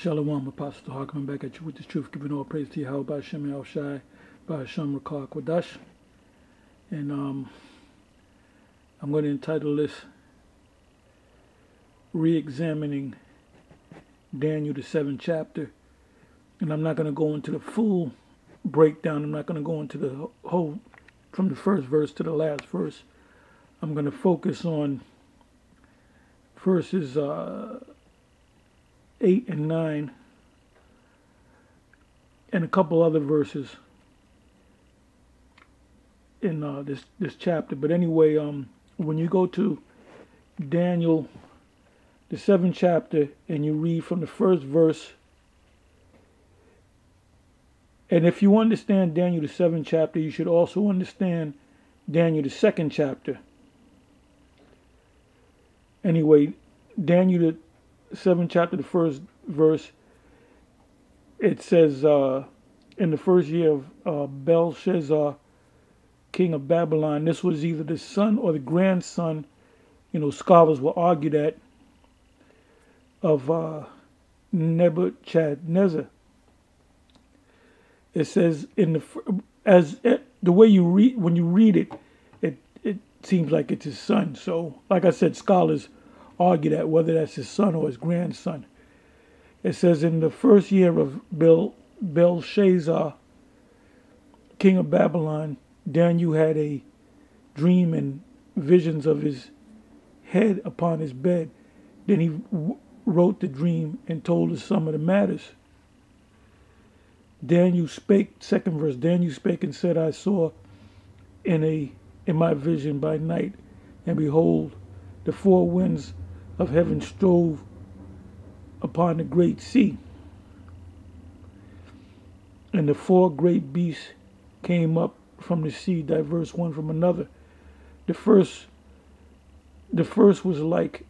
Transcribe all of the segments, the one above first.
Shalom, Apostle Harkman, back at you with the truth, giving all praise to Yahweh, by Hashem El Shai, by Hashem Rakah Kwadash. And I'm going to entitle this Reexamining Daniel, the 7th chapter. And I'm not going to go into the full breakdown. I'm not going to go into the whole, from the first verse to the last verse. I'm going to focus on verses 8 and 9, and a couple other verses in this chapter. But anyway, when you go to Daniel, the 7th chapter, and you read from the first verse, and if you understand Daniel, the 7th chapter, you should also understand Daniel, the 2nd chapter. Anyway, Daniel, the 7th chapter, the first verse, it says, in the first year of Belshazzar, king of Babylon, this was either the son or the grandson, scholars will argue that, of Nebuchadnezzar. It says the way you read, when you read it, it seems like it's his son. So, like I said, scholars argue that whether that's his son or his grandson. It says, in the first year of Belshazzar, king of Babylon, Daniel had a dream and visions of his head upon his bed. Then he wrote the dream and told us some of the matters. Daniel spake, 2nd verse, Daniel spake and said, I saw in my vision by night, and behold, the four winds of heaven strove upon the great sea, and the four great beasts came up from the sea, diverse one from another. The first was like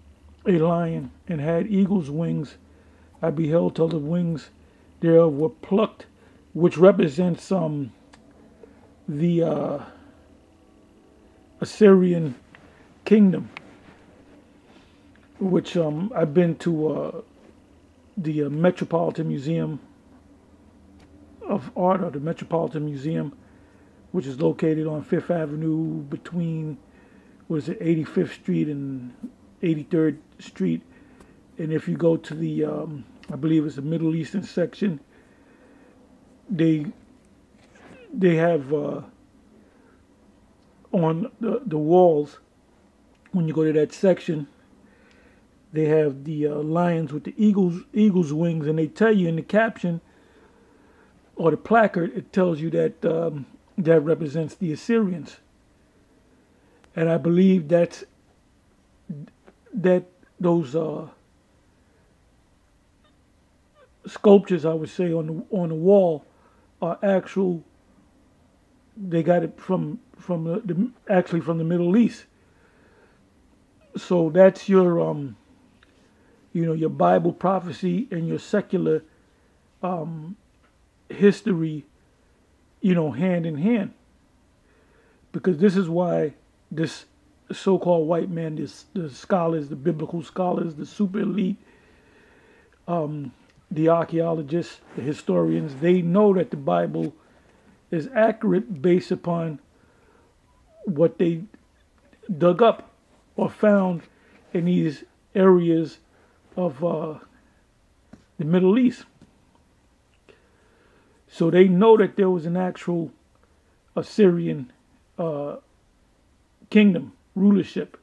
a lion, and had eagle's wings. I beheld till the wings thereof were plucked, which represents the Assyrian kingdom, which I've been to the Metropolitan Museum of Art, or the Metropolitan Museum, which is located on 5th Avenue between, 85th Street and 83rd Street. And if you go to the, I believe it's the Middle Eastern section, they have on the walls, when you go to that section, they have the lions with the eagle's wings, and they tell you in the caption or the placard, it tells you that that represents the Assyrians. And I believe that those sculptures, I would say, on the wall are actual. They got it from the Middle East. So that's your your Bible prophecy and your secular history, hand in hand. Because this is why this so-called white man, the scholars, the biblical scholars, the super elite, the archaeologists, the historians, they know that the Bible is accurate based upon what they dug up or found in these areas of the Middle East. So they know that there was an actual Assyrian kingdom, rulership.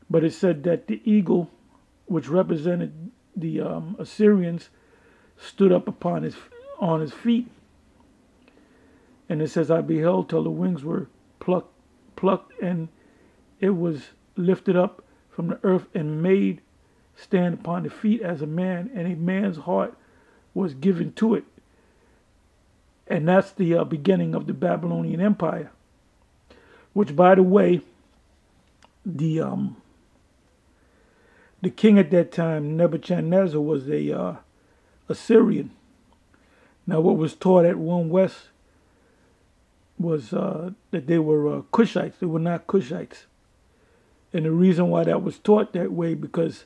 But it said that the eagle, which represented the Assyrians, stood up on his feet. And it says, I beheld till the wings were plucked, and it was lifted up from the earth and made stand upon the feet as a man, and a man's heart was given to it. And that's the beginning of the Babylonian Empire, which, by the way, the king at that time, Nebuchadnezzar, was a Assyrian. Now, what was taught at One West was that they were Cushites. They were not Cushites. And the reason why that was taught that way, because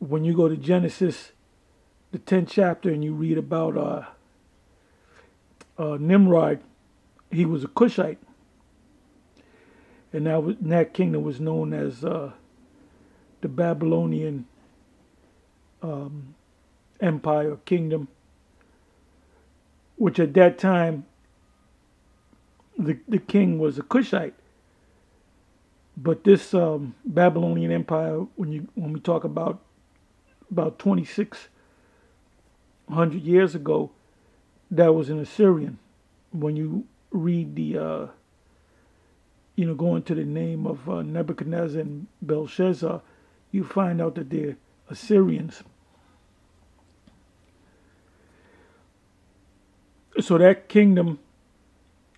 when you go to Genesis the 10th chapter and you read about Nimrod, he was a Cushite, and that kingdom was known as the Babylonian Empire, kingdom, which at that time the king was a Cushite. But this Babylonian Empire, when we talk about 2,600 years ago, that was an Assyrian. When you read the go into the name of Nebuchadnezzar and Belshazzar, you find out that they're Assyrians. So that kingdom,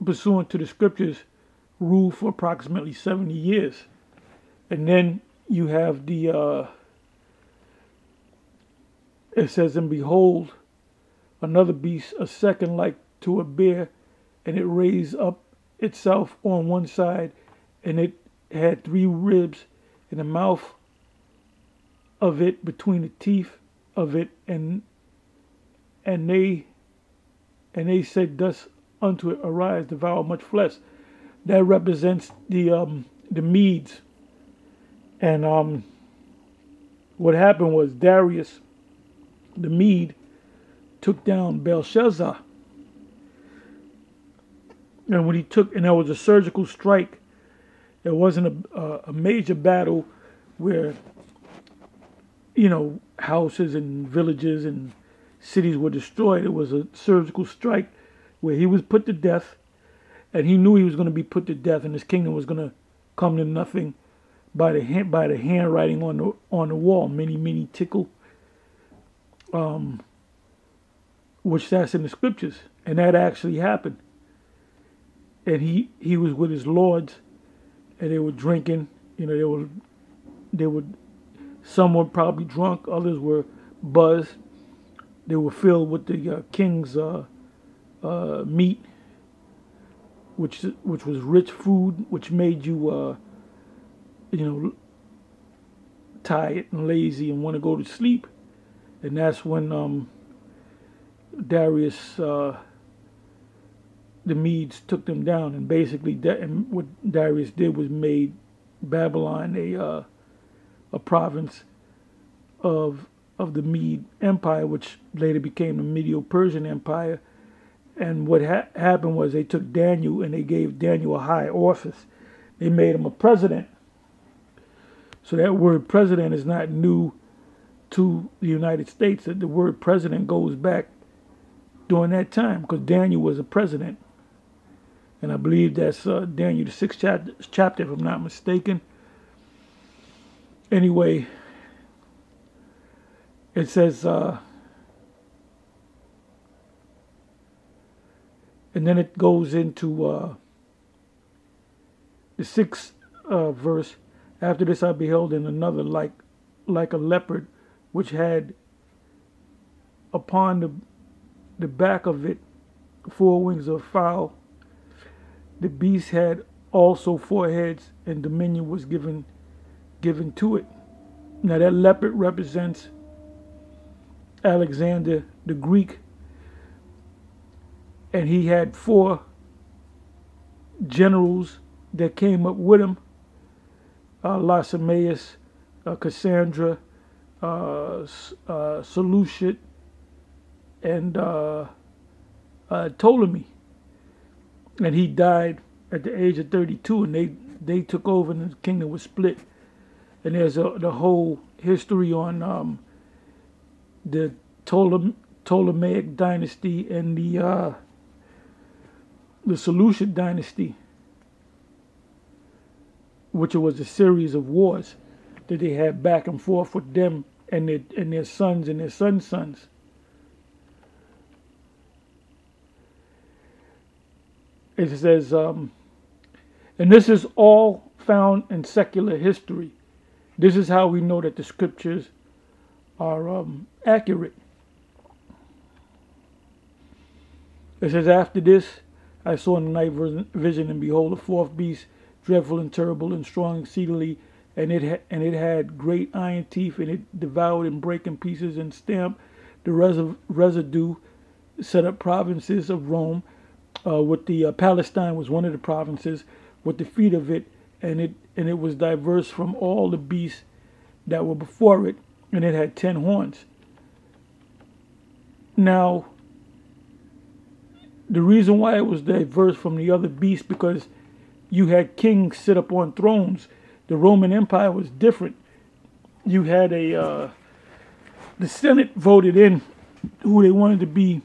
pursuant to the scriptures, ruled for approximately 70 years. And then you have it says, and behold, another beast, a second like to a bear, and it raised up itself on one side, and it had 3 ribs in the mouth of it, between the teeth of it, and they said thus unto it, arise, devour much flesh. That represents the Medes. And what happened was Darius the Mede took down Belshazzar. And when and there was a surgical strike. It wasn't a major battle where, houses and villages and cities were destroyed. It was a surgical strike where he was put to death, and he knew he was going to be put to death, and his kingdom was going to come to nothing by the handwriting on the wall, many tickle, which that's in the scriptures, and that actually happened. And he was with his lords, and they were drinking. They were some were probably drunk, others were buzzed. They were filled with the king's meat, which was rich food, which made you tired and lazy and want to go to sleep. And that's when Darius the Medes took them down, and basically what Darius did was made Babylon a province of the Mede Empire, which later became the Medo-Persian Empire. And what happened was they took Daniel and they gave Daniel a high office. They made him a president. So that word president is not new to the United States. The word president goes back during that time, because Daniel was a president. And I believe that's Daniel, the 6th chapter, if I'm not mistaken. Anyway, it says, and then it goes into the 6th verse. After this I beheld in another like a leopard, which had upon the back of it 4 wings of fowl. The beast had also 4 heads, and dominion was given to it. Now that leopard represents Alexander the Greek, and he had 4 generals that came up with him: Lysimaeus, Cassandra, Seleucid, and Ptolemy. And he died at the age of 32, and they took over, and the kingdom was split. And there's the whole history on the Ptolemaic dynasty and the Seleucid dynasty, which was a series of wars that they had back and forth with them and their sons and their sons' sons. It says, and this is all found in secular history. This is how we know that the scriptures are accurate. It says, after this I saw in the night vision, and behold, a 4th beast, dreadful and terrible and strong exceedingly, and it had great iron teeth, and it devoured and brake in pieces and stamped the residue set up provinces of Rome. With the Palestine was one of the provinces with the feet of it, and it was diverse from all the beasts that were before it, and it had 10 horns. Now, the reason why it was diverse from the other beasts, because you had kings sit up on thrones. The Roman Empire was different. You had the Senate voted in who they wanted to be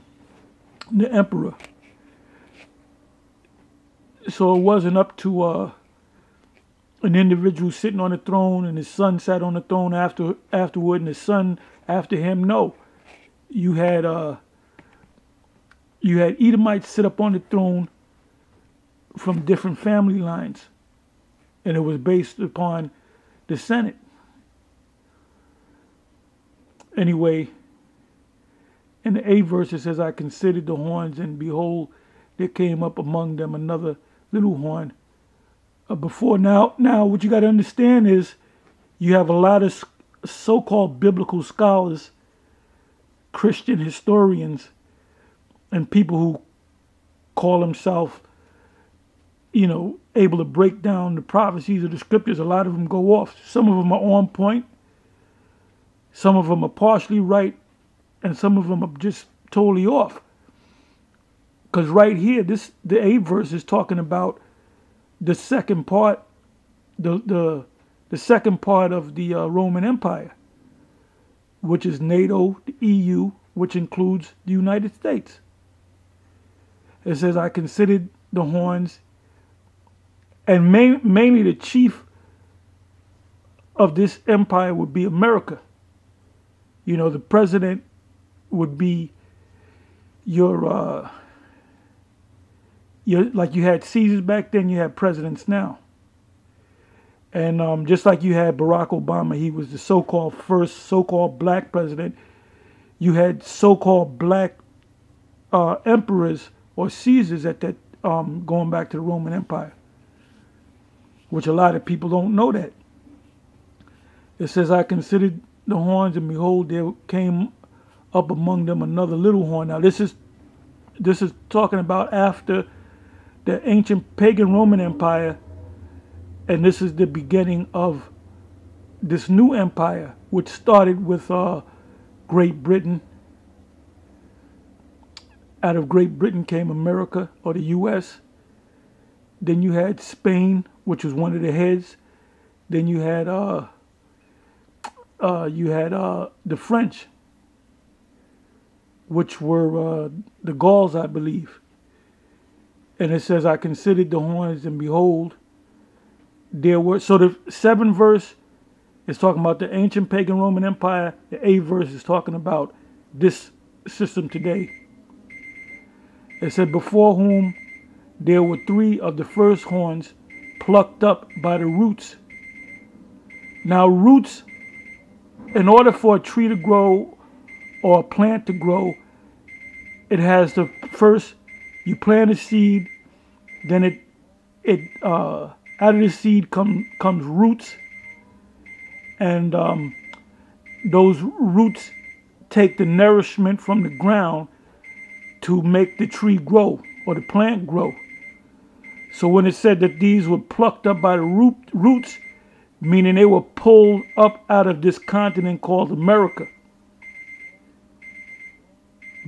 the emperor. So it wasn't up to an individual sitting on the throne and his son sat on the throne afterward and his son after him. No, you had Edomites sit up on the throne from different family lines, and it was based upon the Senate. Anyway, in the 8th verse it says, I considered the horns, and behold, there came up among them another little horn. Before now, what you got to understand is you have a lot of so-called biblical scholars, Christian historians, and people who call themselves, able to break down the prophecies of the scriptures. A lot of them go off. Some of them are on point. Some of them are partially right, and some of them are just totally off. Because right here, the 8th verse is talking about the second part, the second part of the Roman Empire, which is NATO, the EU, which includes the United States. It says, I considered the horns, and mainly the chief of this empire would be America. The president would be your like you had Caesars back then, you had presidents now. And just like you had Barack Obama, he was the so-called first so-called black president. You had so-called black emperors or Caesars at that, going back to the Roman Empire, which a lot of people don't know that. It says, I considered the horns, and behold, there came up among them another little horn. Now this is talking about after the ancient pagan Roman Empire, and this is the beginning of this new empire, which started with Great Britain. Out of Great Britain came America, or the U.S. Then you had Spain, which was one of the heads. Then you had the French, which were the Gauls, I believe. And it says, I considered the horns, and behold, there were. So the 7th verse is talking about the ancient pagan Roman Empire. The 8th verse is talking about this system today. It said, before whom there were 3 of the first horns plucked up by the roots. Now roots, in order for a tree to grow or a plant to grow, it has to first, you plant a seed, then out of the seed comes roots, and those roots take the nourishment from the ground to make the tree grow or the plant grow. So when it said that these were plucked up by the roots, meaning they were pulled up out of this continent called America.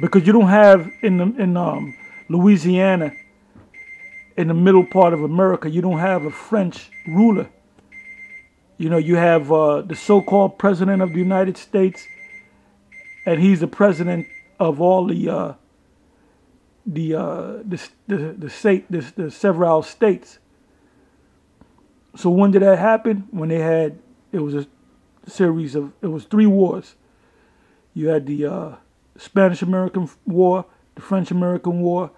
Because you don't have in Louisiana, in the middle part of America, you don't have a French ruler. You have the so-called president of the United States, and he's the president of all the several states. So when did that happen? When it was a series of, it was 3 wars. You had the Spanish-American War, the French-American War,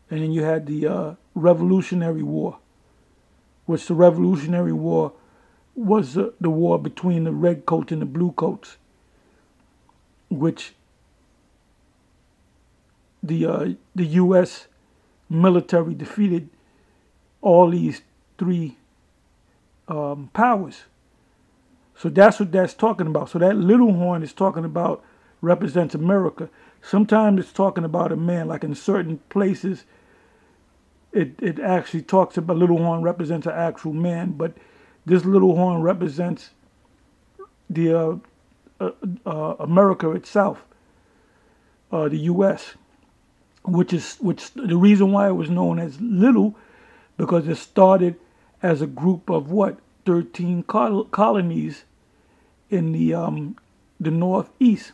and then you had the Revolutionary War, which the Revolutionary War was the war between the red coats and the blue coats, which the U.S. military defeated all these 3 powers. So that's what that's talking about. So that little horn is talking about represents America. Sometimes it's talking about a man, like in certain places, it actually talks about little horn represents an actual man, but this little horn represents the America itself, the U.S., which the reason why it was known as little, because it started as a group of what 13 colonies in the Northeast.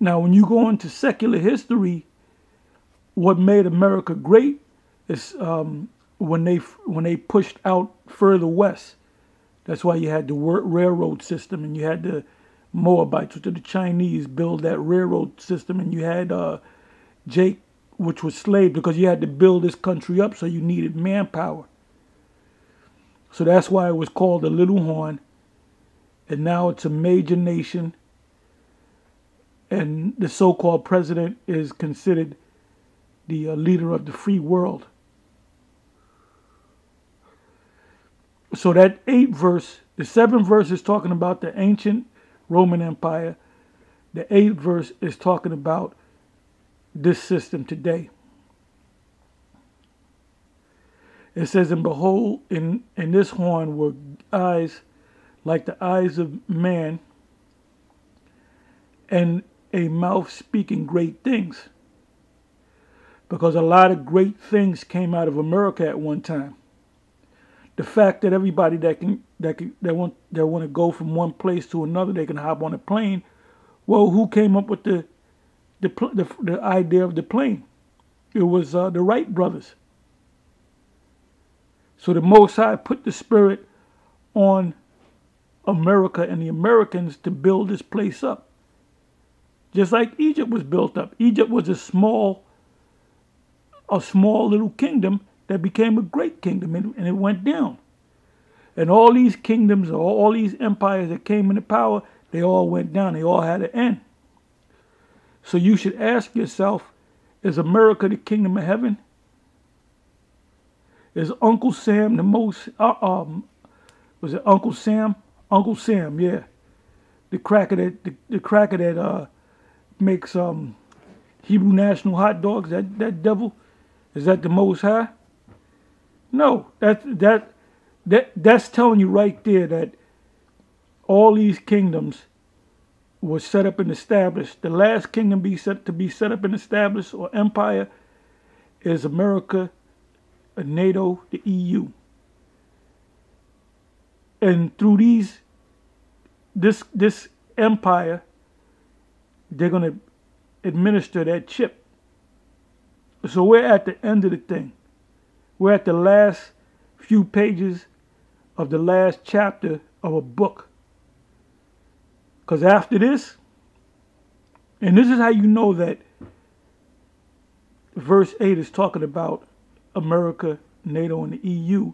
Now, when you go into secular history, what made America great is when they pushed out further west. That's why you had the railroad system, and you had the Moabites, which are the Chinese, build that railroad system, and you had Jake, which was slave, because you had to build this country up, so you needed manpower. So that's why it was called the Little Horn, and now it's a major nation, and the so-called president is considered the leader of the free world. So that 8th verse, the 7th verse is talking about the ancient Roman Empire. The 8th verse is talking about this system today. It says, and behold, in this horn were eyes like the eyes of man, and a mouth speaking great things. Because a lot of great things came out of America at one time. The fact that everybody that want to go from one place to another, they can hop on a plane. Well, who came up with the idea of the plane? It was the Wright brothers. So the Most High put the spirit on America and the Americans to build this place up. Just like Egypt was built up. Egypt was a small little kingdom that became a great kingdom, and it went down. And all these kingdoms, all these empires that came into power, they all went down. They all had an end. So you should ask yourself, is America the kingdom of heaven? Is Uncle Sam the most, was it Uncle Sam? Uncle Sam, yeah. The cracker that makes Hebrew National hot dogs, that devil, is that the Most High? No, that's telling you right there that all these kingdoms were set up and established. The last kingdom to be set up and established, or empire, is America, NATO, the EU. And through this empire, they're going to administer that chip. So we're at the end of the thing. We're at the last few pages of the last chapter of a book. Because after this, and this is how you know that verse 8 is talking about America, NATO, and the EU,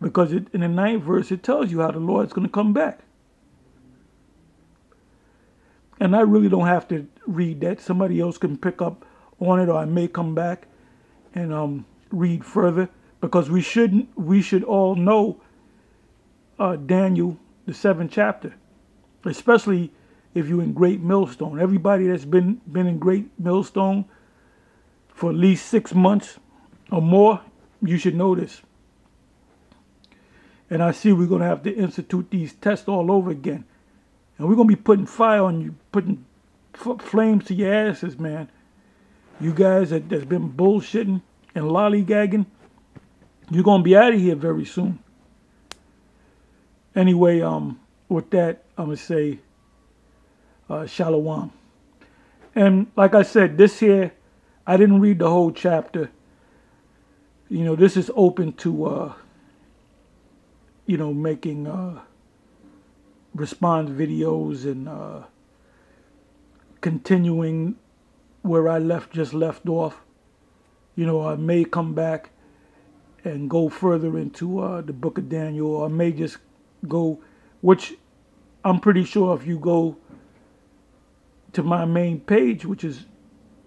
because in the 9th verse it tells you how the Lord's going to come back. And I really don't have to read that. Somebody else can pick up on it, or I may come back and read further, because we should all know Daniel, the 7th chapter, especially if you're in Great Millstone. Everybody that's been in Great Millstone for at least 6 months or more, you should know this. And I see we're going to have to institute these tests all over again. And we're going to be putting fire on you, putting flames to your asses, man. You guys that's been bullshitting and lollygagging, you're going to be out of here very soon. Anyway, with that, I'm going to say shalom. And like I said, this here, I didn't read the whole chapter. You know, this is open to, making response videos and continuing where I just left off. You know, I may come back and go further into the book of Daniel, or I may just go, which I'm pretty sure if you go to my main page, which is,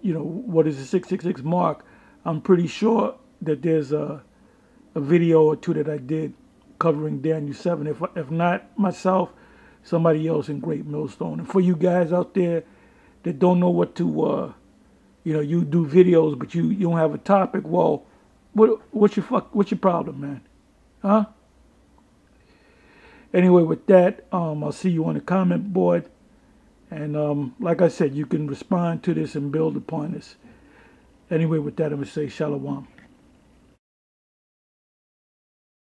what is the 666 mark, I'm pretty sure that there's a video or two that I did covering Daniel 7. If not myself, somebody else in Great Millstone. And for you guys out there that don't know what to, you do videos, but you don't have a topic. Well, what's your problem, man? Huh? Anyway, with that, I'll see you on the comment board. And like I said, you can respond to this and build upon this. Anyway, with that, I'm going to say shalom.